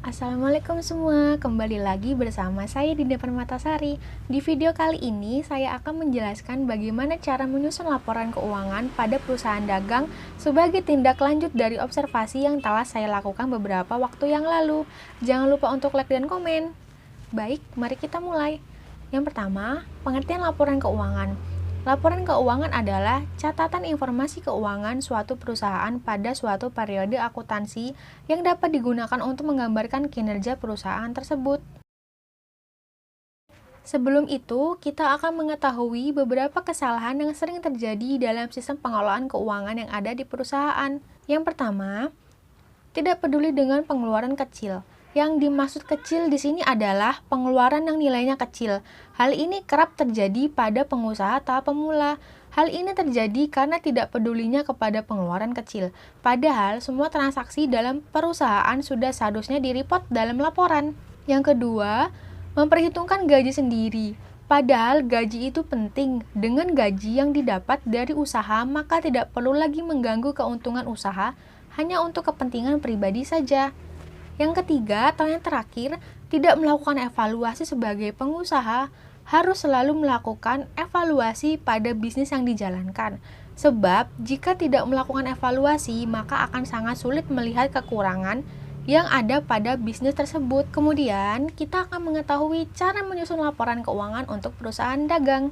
Assalamualaikum semua, kembali lagi bersama saya Dinda Permatasari. Di video kali ini, saya akan menjelaskan bagaimana cara menyusun laporan keuangan pada perusahaan dagang sebagai tindak lanjut dari observasi yang telah saya lakukan beberapa waktu yang lalu. Jangan lupa untuk like dan komen. Baik, mari kita mulai. Yang pertama, pengertian laporan keuangan. Laporan keuangan adalah catatan informasi keuangan suatu perusahaan pada suatu periode akuntansi yang dapat digunakan untuk menggambarkan kinerja perusahaan tersebut. Sebelum itu, kita akan mengetahui beberapa kesalahan yang sering terjadi dalam sistem pengelolaan keuangan yang ada di perusahaan. Yang pertama, tidak peduli dengan pengeluaran kecil. Yang dimaksud kecil di sini adalah pengeluaran yang nilainya kecil. Hal ini kerap terjadi pada pengusaha tahap pemula. Hal ini terjadi karena tidak pedulinya kepada pengeluaran kecil. Padahal semua transaksi dalam perusahaan sudah seharusnya direport dalam laporan. Yang kedua, memperhitungkan gaji sendiri. Padahal gaji itu penting. Dengan gaji yang didapat dari usaha, maka tidak perlu lagi mengganggu keuntungan usaha hanya untuk kepentingan pribadi saja. Yang ketiga, atau yang terakhir, tidak melakukan evaluasi sebagai pengusaha, harus selalu melakukan evaluasi pada bisnis yang dijalankan. Sebab, jika tidak melakukan evaluasi, maka akan sangat sulit melihat kekurangan yang ada pada bisnis tersebut. Kemudian, kita akan mengetahui cara menyusun laporan keuangan untuk perusahaan dagang.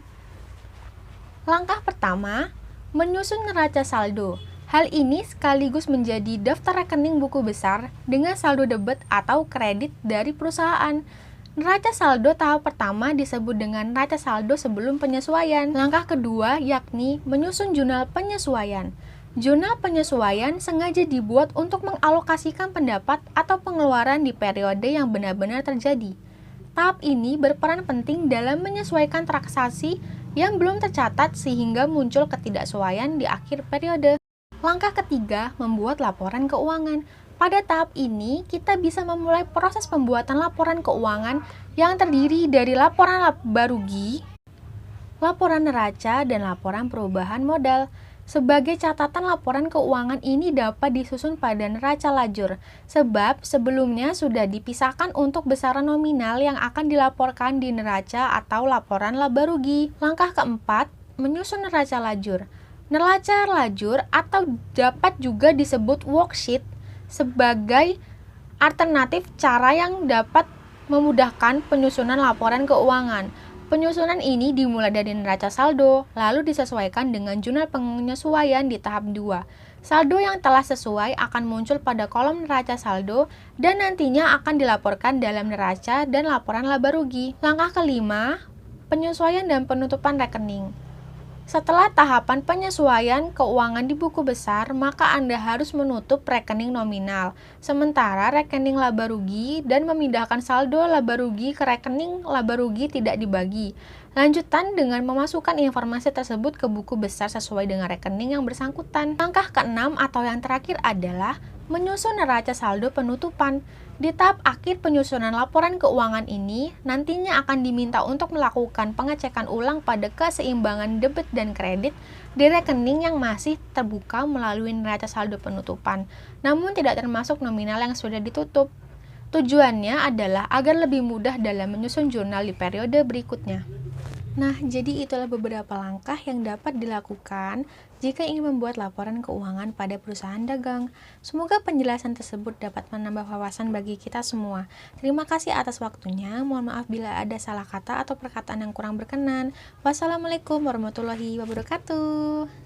Langkah pertama, menyusun neraca saldo. Hal ini sekaligus menjadi daftar rekening buku besar dengan saldo debit atau kredit dari perusahaan. Neraca saldo tahap pertama disebut dengan neraca saldo sebelum penyesuaian. Langkah kedua yakni menyusun jurnal penyesuaian. Jurnal penyesuaian sengaja dibuat untuk mengalokasikan pendapat atau pengeluaran di periode yang benar-benar terjadi. Tahap ini berperan penting dalam menyesuaikan transaksi yang belum tercatat sehingga muncul ketidaksesuaian di akhir periode. Langkah ketiga, membuat laporan keuangan. Pada tahap ini, kita bisa memulai proses pembuatan laporan keuangan yang terdiri dari laporan laba rugi, laporan neraca, dan laporan perubahan modal. Sebagai catatan, laporan keuangan ini dapat disusun pada neraca lajur, sebab sebelumnya sudah dipisahkan untuk besaran nominal yang akan dilaporkan di neraca atau laporan laba rugi. Langkah keempat, menyusun neraca lajur. Neraca lajur atau dapat juga disebut worksheet sebagai alternatif cara yang dapat memudahkan penyusunan laporan keuangan. Penyusunan ini dimulai dari neraca saldo, lalu disesuaikan dengan jurnal penyesuaian di tahap 2. Saldo yang telah sesuai akan muncul pada kolom neraca saldo dan nantinya akan dilaporkan dalam neraca dan laporan laba rugi. Langkah kelima, penyesuaian dan penutupan rekening. Setelah tahapan penyesuaian keuangan di buku besar, maka Anda harus menutup rekening nominal, sementara rekening laba rugi dan memindahkan saldo laba rugi ke rekening laba rugi tidak dibagi. Lanjutan dengan memasukkan informasi tersebut ke buku besar sesuai dengan rekening yang bersangkutan. Langkah keenam atau yang terakhir adalah menyusun neraca saldo penutupan. Di tahap akhir penyusunan laporan keuangan ini, nantinya akan diminta untuk melakukan pengecekan ulang pada keseimbangan debit dan kredit di rekening yang masih terbuka melalui neraca saldo penutupan, namun tidak termasuk nominal yang sudah ditutup. Tujuannya adalah agar lebih mudah dalam menyusun jurnal di periode berikutnya. Nah, jadi itulah beberapa langkah yang dapat dilakukan jika ingin membuat laporan keuangan pada perusahaan dagang. Semoga penjelasan tersebut dapat menambah wawasan bagi kita semua. Terima kasih atas waktunya. Mohon maaf bila ada salah kata atau perkataan yang kurang berkenan. Wassalamualaikum warahmatullahi wabarakatuh.